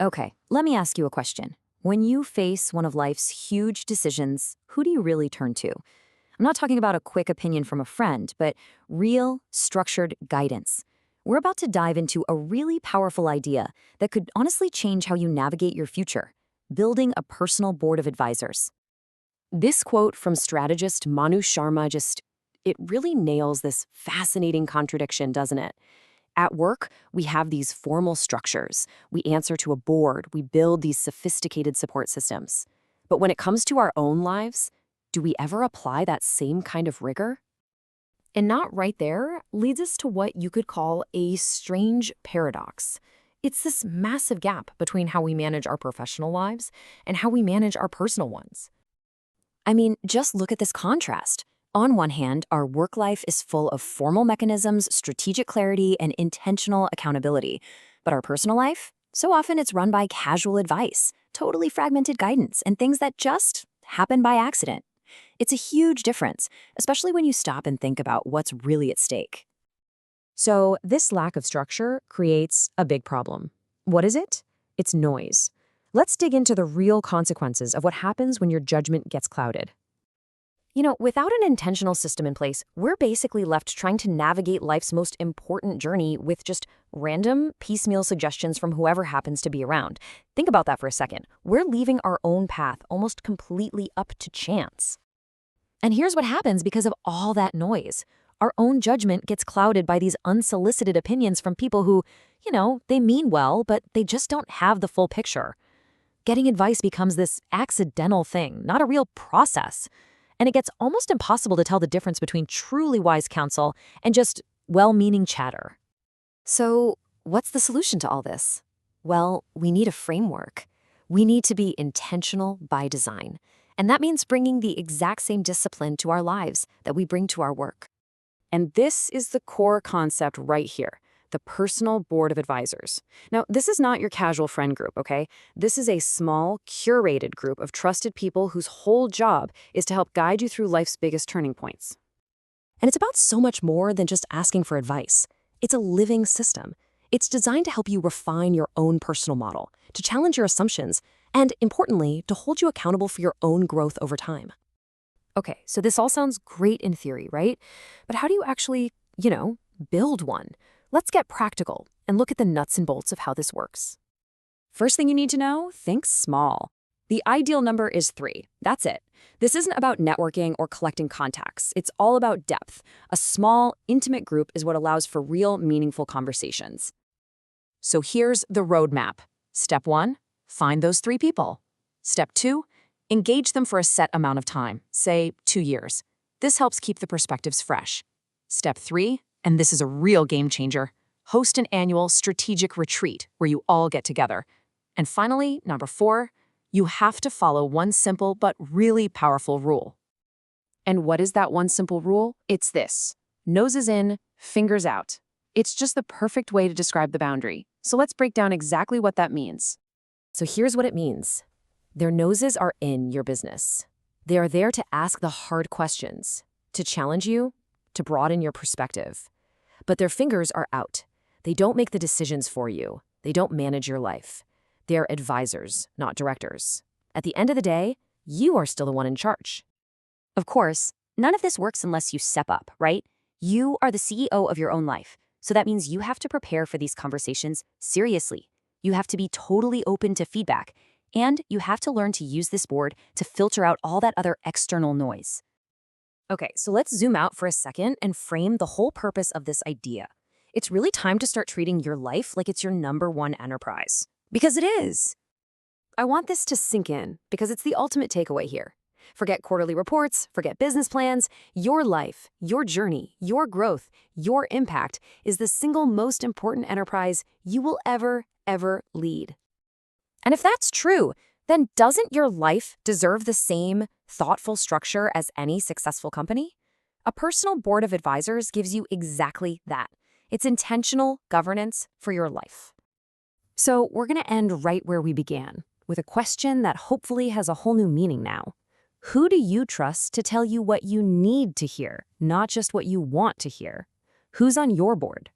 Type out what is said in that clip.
Okay, let me ask you a question. When you face one of life's huge decisions, who do you really turn to? I'm not talking about a quick opinion from a friend, but real, structured guidance. We're about to dive into a really powerful idea that could honestly change how you navigate your future: building a personal board of advisors. This quote from strategist Manu Sharma it really nails this fascinating contradiction, doesn't it? At work, we have these formal structures. We answer to a board. We build these sophisticated support systems. But when it comes to our own lives, do we ever apply that same kind of rigor? And not right there leads us to what you could call a strange paradox. It's this massive gap between how we manage our professional lives and how we manage our personal ones. I mean, just look at this contrast. On one hand, our work life is full of formal mechanisms, strategic clarity, and intentional accountability. But our personal life? So often it's run by casual advice, totally fragmented guidance, and things that just happen by accident. It's a huge difference, especially when you stop and think about what's really at stake. So, this lack of structure creates a big problem. What is it? It's noise. Let's dig into the real consequences of what happens when your judgment gets clouded. Without an intentional system in place, we're basically left trying to navigate life's most important journey with just random, piecemeal suggestions from whoever happens to be around. Think about that for a second. We're leaving our own path almost completely up to chance. And here's what happens because of all that noise. Our own judgment gets clouded by these unsolicited opinions from people who, they mean well, but they just don't have the full picture. Getting advice becomes this accidental thing, not a real process. And it gets almost impossible to tell the difference between truly wise counsel and just well-meaning chatter. So, what's the solution to all this? Well, we need a framework. We need to be intentional by design. And that means bringing the exact same discipline to our lives that we bring to our work. And this is the core concept right here, the personal board of advisors. Now, this is not your casual friend group, okay? This is a small, curated group of trusted people whose whole job is to help guide you through life's biggest turning points. And it's about so much more than just asking for advice. It's a living system. It's designed to help you refine your own personal model, to challenge your assumptions, and importantly, to hold you accountable for your own growth over time. Okay, so this all sounds great in theory, right? But how do you actually, build one? Let's get practical and look at the nuts and bolts of how this works. First thing you need to know, think small. The ideal number is 3. That's it. This isn't about networking or collecting contacts. It's all about depth. A small, intimate group is what allows for real, meaningful conversations. So here's the roadmap. Step 1, find those 3 people. Step 2, engage them for a set amount of time, say 2 years. This helps keep the perspectives fresh. Step 3, and this is a real game changer, host an annual strategic retreat where you all get together. And finally, number 4, you have to follow one simple but really powerful rule. And what is that one simple rule? It's this: noses in, fingers out. It's just the perfect way to describe the boundary. So let's break down exactly what that means. So here's what it means. Their noses are in your business. They are there to ask the hard questions, to challenge you, to broaden your perspective. But their fingers are out. They don't make the decisions for you. They don't manage your life. They're advisors, not directors. At the end of the day, you are still the one in charge. Of course, none of this works unless you step up, right? You are the CEO of your own life. So that means you have to prepare for these conversations seriously. You have to be totally open to feedback. And you have to learn to use this board to filter out all that other external noise. Okay, so let's zoom out for a second and frame the whole purpose of this idea. It's really time to start treating your life like it's your #1 enterprise. Because it is. I want this to sink in because it's the ultimate takeaway here. Forget quarterly reports, forget business plans. Your life, your journey, your growth, your impact is the single most important enterprise you will ever lead. And if that's true, then doesn't your life deserve the same thoughtful structure as any successful company? A personal board of advisors gives you exactly that. It's intentional governance for your life. So we're going to end right where we began, with a question that hopefully has a whole new meaning now. Who do you trust to tell you what you need to hear, not just what you want to hear? Who's on your board?